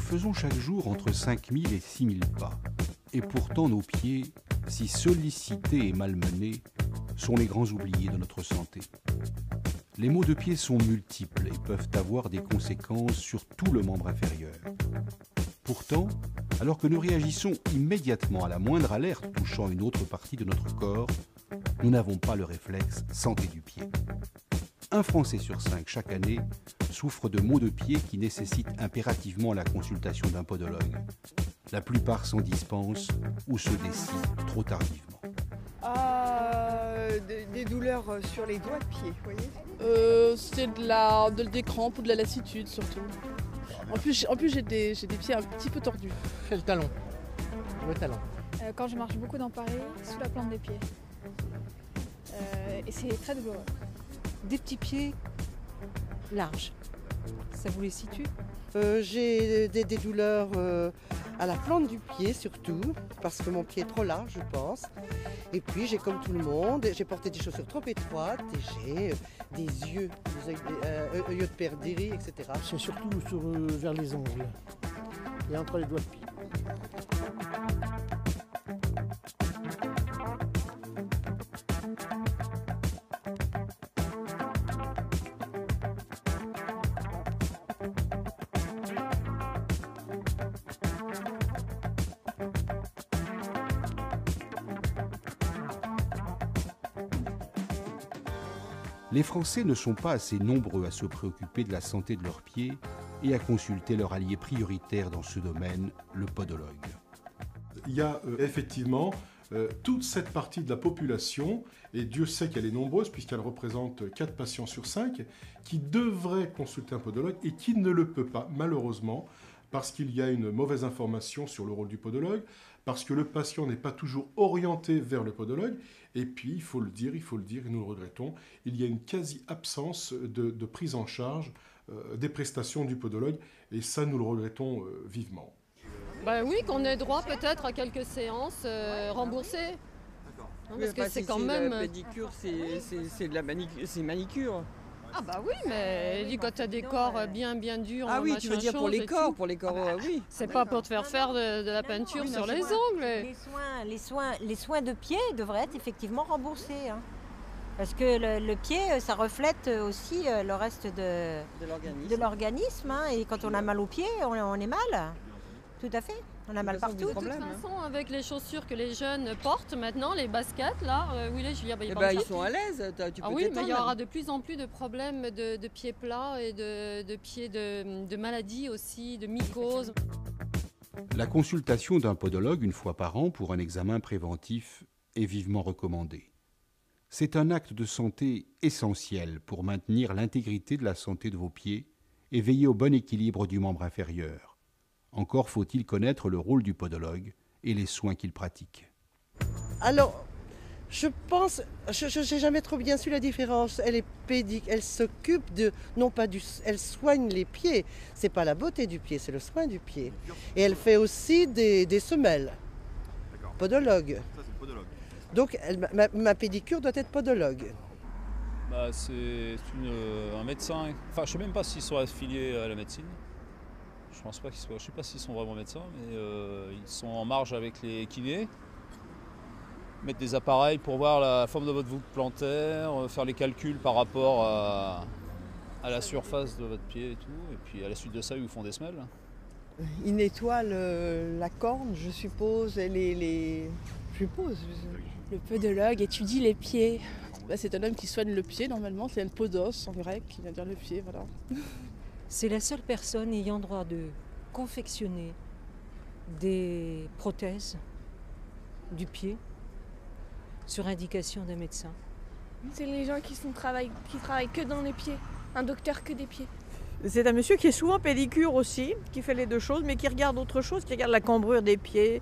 faisons chaque jour entre 5000 et 6000 pas. Et pourtant nos pieds, si sollicités et malmenés, sont les grands oubliés de notre santé. Les maux de pied sont multiples et peuvent avoir des conséquences sur tout le membre inférieur. Pourtant, alors que nous réagissons immédiatement à la moindre alerte touchant une autre partie de notre corps, nous n'avons pas le réflexe santé du pied. Un Français sur 5 chaque année souffre de maux de pied qui nécessitent impérativement la consultation d'un podologue. La plupart s'en dispensent ou se décident trop tardivement. Des douleurs sur les doigts de pied, vous voyez. C'est des crampes ou de la lassitude surtout. En plus j'ai des pieds un petit peu tordus. C'est le talon. Le talon. Quand je marche beaucoup dans Paris, sous la plante des pieds. Et c'est très douloureux. Des petits pieds larges. Ça vous les situe? J'ai des douleurs à la plante du pied surtout, parce que mon pied est trop large, je pense. Et puis j'ai comme tout le monde, j'ai porté des chaussures trop étroites et j'ai des yeux de perdrix, etc. C'est surtout vers les ongles et entre les doigts de pied. Les Français ne sont pas assez nombreux à se préoccuper de la santé de leurs pieds et à consulter leur allié prioritaire dans ce domaine, le podologue. Il y a effectivement toute cette partie de la population, et Dieu sait qu'elle est nombreuse puisqu'elle représente 4 patients sur 5, qui devrait consulter un podologue et qui ne le peut pas, malheureusement, parce qu'il y a une mauvaise information sur le rôle du podologue, parce que le patient n'est pas toujours orienté vers le podologue, et puis, il faut le dire, et nous le regrettons, il y a une quasi-absence de prise en charge des prestations du podologue, et ça, nous le regrettons vivement. Bah oui, qu'on ait droit peut-être à quelques séances remboursées. Non, parce que c'est quand même... La pédicure, c'est de la manicure. Ah bah oui, mais quand tu as des corps bien durs... Ah oui, tu veux dire pour les corps, oui. C'est pas pour te faire faire de la peinture sur les ongles. Les soins de pied devraient être effectivement remboursés. Hein. Parce que le pied, ça reflète aussi le reste de l'organisme. Hein, et quand on a mal aux pieds, on est mal. Tout à fait. On a mal partout. De toute façon, avec les chaussures que les jeunes portent maintenant, les baskets, là, oui, là, Julia, ils sont à l'aise. Tu peux oui, mais il y aura de plus en plus de problèmes de pieds plats et de pieds de maladies aussi, de mycoses. La consultation d'un podologue une fois par an pour un examen préventif est vivement recommandée. C'est un acte de santé essentiel pour maintenir l'intégrité de la santé de vos pieds et veiller au bon équilibre du membre inférieur. Encore faut-il connaître le rôle du podologue et les soins qu'il pratique. Alors, je pense, je n'ai jamais trop bien su la différence. Elle est pédique, elle s'occupe de, non pas du, elle soigne les pieds. C'est pas la beauté du pied, c'est le soin du pied. Et elle fait aussi des semelles. Podologue. Ça, c'est le podologue. Donc, ma pédicure doit être podologue. Bah, c'est un médecin. Enfin, je sais même pas s'ils sont affiliés à la médecine. Je pense pas qu'ils soient. Je sais pas s'ils sont vraiment médecins, mais ils sont en marge avec les kinés. Mettre des appareils pour voir la forme de votre voûte plantaire, faire les calculs par rapport à la surface de votre pied et tout. Et puis à la suite de ça, ils vous font des semelles. Ils nettoient la corne, je suppose, et Je suppose. Le podologue étudie les pieds. C'est un homme qui soigne le pied normalement, c'est un podos en grec, qui vient dire le pied, voilà. C'est la seule personne ayant droit de confectionner des prothèses du pied sur indication d'un médecin. C'est les gens qui travaillent que dans les pieds, un docteur que des pieds. C'est un monsieur qui est souvent pédicure aussi, qui fait les deux choses, mais qui regarde autre chose, qui regarde la cambrure des pieds,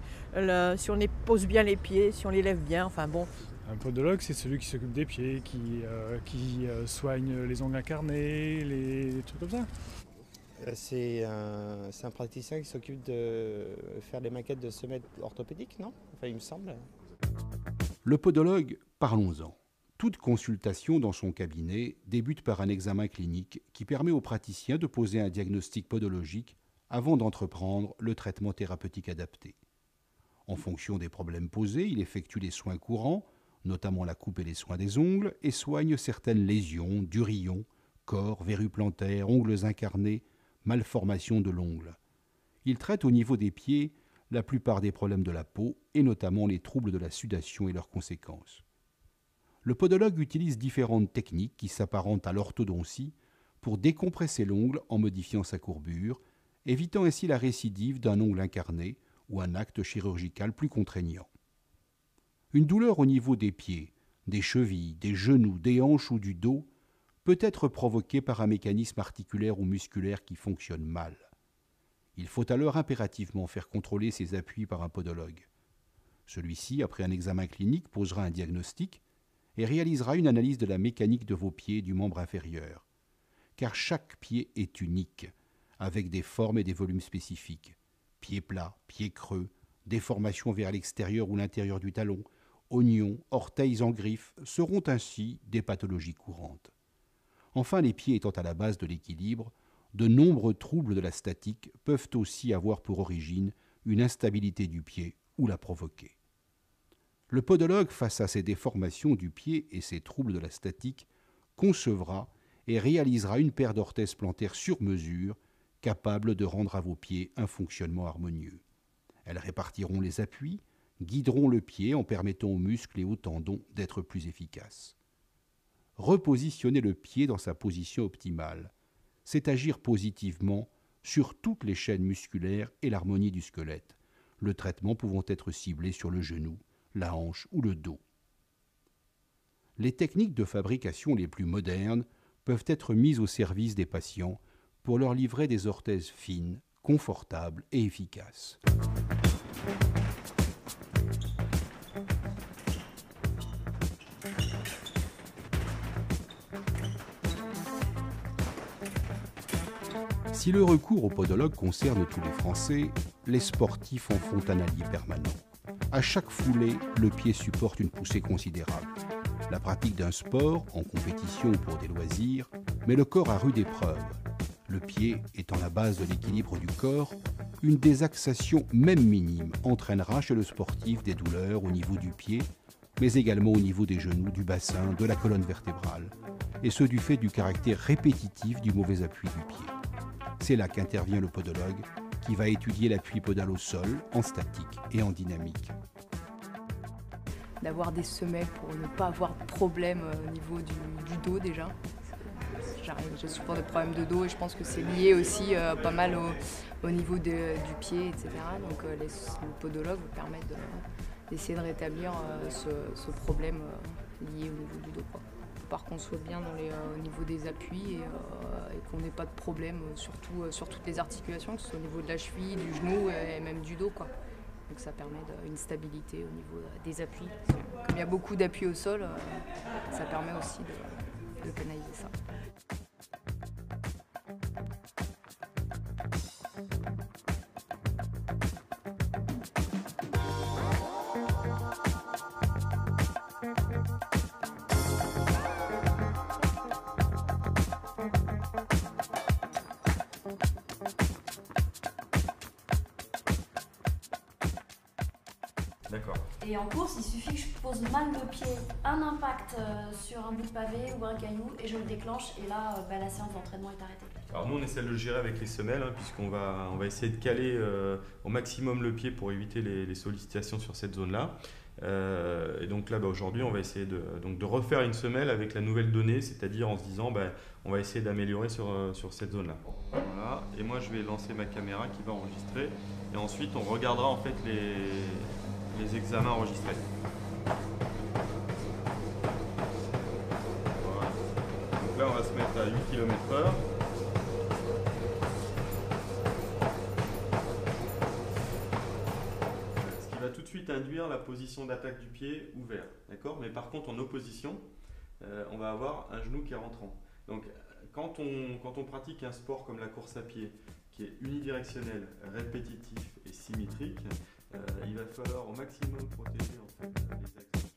si on pose bien les pieds, si on les lève bien, enfin bon. Un podologue, c'est celui qui s'occupe des pieds, qui soigne les ongles incarnés, les trucs comme ça. C'est un praticien qui s'occupe de faire les maquettes de semelles orthopédiques, non? Enfin, il me semble. Le podologue, parlons-en. Toute consultation dans son cabinet débute par un examen clinique qui permet au praticien de poser un diagnostic podologique avant d'entreprendre le traitement thérapeutique adapté. En fonction des problèmes posés, il effectue les soins courants, notamment la coupe et les soins des ongles, et soigne certaines lésions, durillons, corps, verrues plantaires, ongles incarnés, malformations de l'ongle. Il traite au niveau des pieds la plupart des problèmes de la peau, et notamment les troubles de la sudation et leurs conséquences. Le podologue utilise différentes techniques qui s'apparentent à l'orthodontie pour décompresser l'ongle en modifiant sa courbure, évitant ainsi la récidive d'un ongle incarné ou un acte chirurgical plus contraignant. Une douleur au niveau des pieds, des chevilles, des genoux, des hanches ou du dos peut être provoquée par un mécanisme articulaire ou musculaire qui fonctionne mal. Il faut alors impérativement faire contrôler ces appuis par un podologue. Celui-ci, après un examen clinique, posera un diagnostic et réalisera une analyse de la mécanique de vos pieds et du membre inférieur. Car chaque pied est unique, avec des formes et des volumes spécifiques. Pieds plats, pieds creux, déformations vers l'extérieur ou l'intérieur du talon, oignons, orteils en griffe seront ainsi des pathologies courantes. Enfin, les pieds étant à la base de l'équilibre, de nombreux troubles de la statique peuvent aussi avoir pour origine une instabilité du pied ou la provoquer. Le podologue, face à ces déformations du pied et ces troubles de la statique, concevra et réalisera une paire d'orthèses plantaires sur mesure, capable de rendre à vos pieds un fonctionnement harmonieux. Elles répartiront les appuis, guideront le pied en permettant aux muscles et aux tendons d'être plus efficaces. Repositionner le pied dans sa position optimale, c'est agir positivement sur toutes les chaînes musculaires et l'harmonie du squelette, le traitement pouvant être ciblé sur le genou, la hanche ou le dos. Les techniques de fabrication les plus modernes peuvent être mises au service des patients pour leur livrer des orthèses fines, confortables et efficaces. Si le recours au podologue concerne tous les Français, les sportifs en font un allié permanent. À chaque foulée, le pied supporte une poussée considérable. La pratique d'un sport, en compétition ou pour des loisirs, met le corps à rude épreuve. Le pied étant la base de l'équilibre du corps, une désaxation même minime entraînera chez le sportif des douleurs au niveau du pied, mais également au niveau des genoux, du bassin, de la colonne vertébrale, et ce du fait du caractère répétitif du mauvais appui du pied. C'est là qu'intervient le podologue, qui va étudier l'appui podal au sol, en statique et en dynamique. D'avoir des semelles pour ne pas avoir de problème au niveau du dos déjà. J'ai souvent des problèmes de dos et je pense que c'est lié aussi pas mal au niveau du pied, etc. Donc le podologue vous permet d'essayer de rétablir ce problème lié au niveau du dos, quoi. Par qu'on soit bien au niveau des appuis et qu'on n'ait pas de problème sur toutes les articulations, que ce soit au niveau de la cheville, du genou et même du dos, quoi. Donc ça permet une stabilité au niveau des appuis. Comme il y a beaucoup d'appuis au sol, ça permet aussi de canaliser ça. D'accord. Et en course, il suffit que je pose mal le pied, un impact sur un bout de pavé ou un caillou et je le déclenche et là, la séance d'entraînement est arrêtée. Alors nous on essaie de le gérer avec les semelles puisqu'on va essayer de caler au maximum le pied pour éviter les sollicitations sur cette zone-là. Et donc là aujourd'hui on va essayer de refaire une semelle avec la nouvelle donnée, c'est-à-dire en se disant on va essayer d'améliorer sur cette zone-là. Voilà. Et moi je vais lancer ma caméra qui va enregistrer et ensuite on regardera en fait les examens enregistrés. Voilà. Donc là on va se mettre à 8 km/h. Ce qui va tout de suite induire la position d'attaque du pied ouvert. D'accord ? Mais par contre en opposition, on va avoir un genou qui est rentrant. Donc quand on pratique un sport comme la course à pied, qui est unidirectionnel, répétitif et symétrique, il va falloir au maximum protéger en fait, les axes.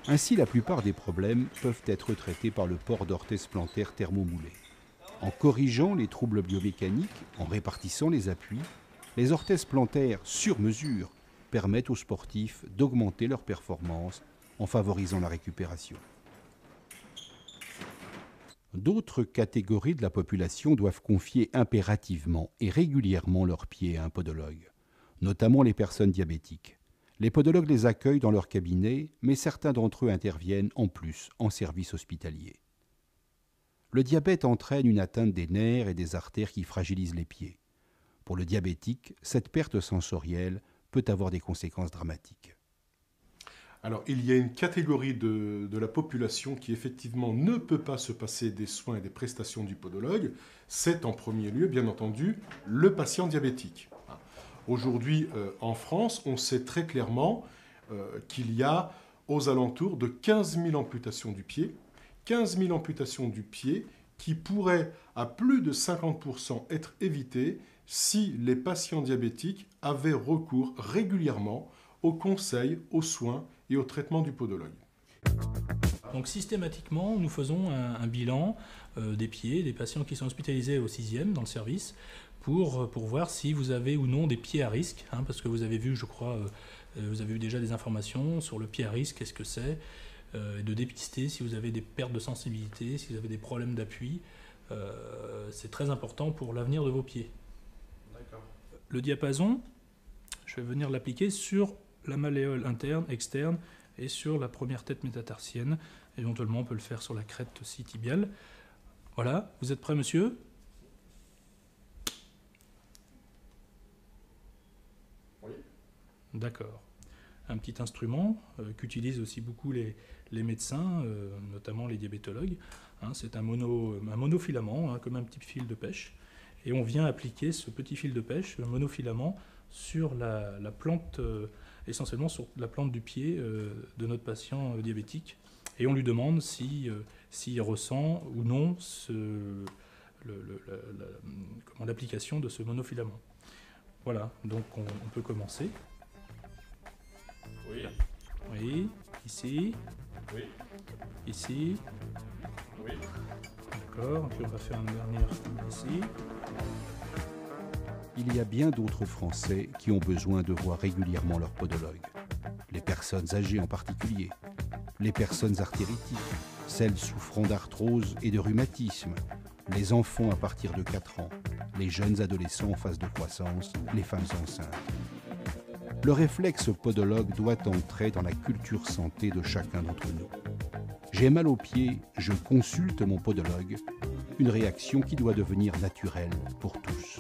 Ainsi, la plupart des problèmes peuvent être traités par le port d'orthèses plantaires thermomoulées. En corrigeant les troubles biomécaniques, en répartissant les appuis, les orthèses plantaires sur mesure permettent aux sportifs d'augmenter leur performance en favorisant la récupération. D'autres catégories de la population doivent confier impérativement et régulièrement leurs pieds à un podologue, notamment les personnes diabétiques. Les podologues les accueillent dans leur cabinet, mais certains d'entre eux interviennent en plus en service hospitalier. Le diabète entraîne une atteinte des nerfs et des artères qui fragilisent les pieds. Pour le diabétique, cette perte sensorielle peut avoir des conséquences dramatiques. Alors, il y a une catégorie de la population qui, effectivement, ne peut pas se passer des soins et des prestations du podologue. C'est en premier lieu, bien entendu, le patient diabétique. Aujourd'hui, en France, on sait très clairement qu'il y a aux alentours de 15 000 amputations du pied. 15 000 amputations du pied qui pourraient, à plus de 50%, être évitées si les patients diabétiques avaient recours régulièrement aux conseils, aux soins et au traitement du podologue. Donc systématiquement, nous faisons un bilan des pieds des patients qui sont hospitalisés au 6e dans le service pour voir si vous avez ou non des pieds à risque, parce que vous avez vu, je crois, vous avez eu déjà des informations sur le pied à risque, qu'est-ce que c'est, de dépister si vous avez des pertes de sensibilité, si vous avez des problèmes d'appui. C'est très important pour l'avenir de vos pieds. Le diapason, je vais venir l'appliquer sur la malléole interne, externe et sur la première tête métatarsienne. Éventuellement, on peut le faire sur la crête aussi tibiale. Voilà, vous êtes prêt, monsieur? Oui. D'accord. Un petit instrument qu'utilisent aussi beaucoup les médecins, notamment les diabétologues. C'est un monofilament, comme un petit fil de pêche. Et on vient appliquer ce petit fil de pêche, le monofilament, sur la plante, essentiellement sur la plante du pied de notre patient diabétique. Et on lui demande s'il ressent ou non l'application de ce monofilament. Voilà, donc on peut commencer. Oui. Oui, ici. Oui. Ici. Oui. D'accord, puis on va faire une dernière ici. Il y a bien d'autres Français qui ont besoin de voir régulièrement leur podologue. Les personnes âgées en particulier, les personnes artéritiques, celles souffrant d'arthrose et de rhumatisme, les enfants à partir de 4 ans, les jeunes adolescents en phase de croissance, les femmes enceintes. Le réflexe podologue doit entrer dans la culture santé de chacun d'entre nous. J'ai mal aux pieds, je consulte mon podologue, une réaction qui doit devenir naturelle pour tous.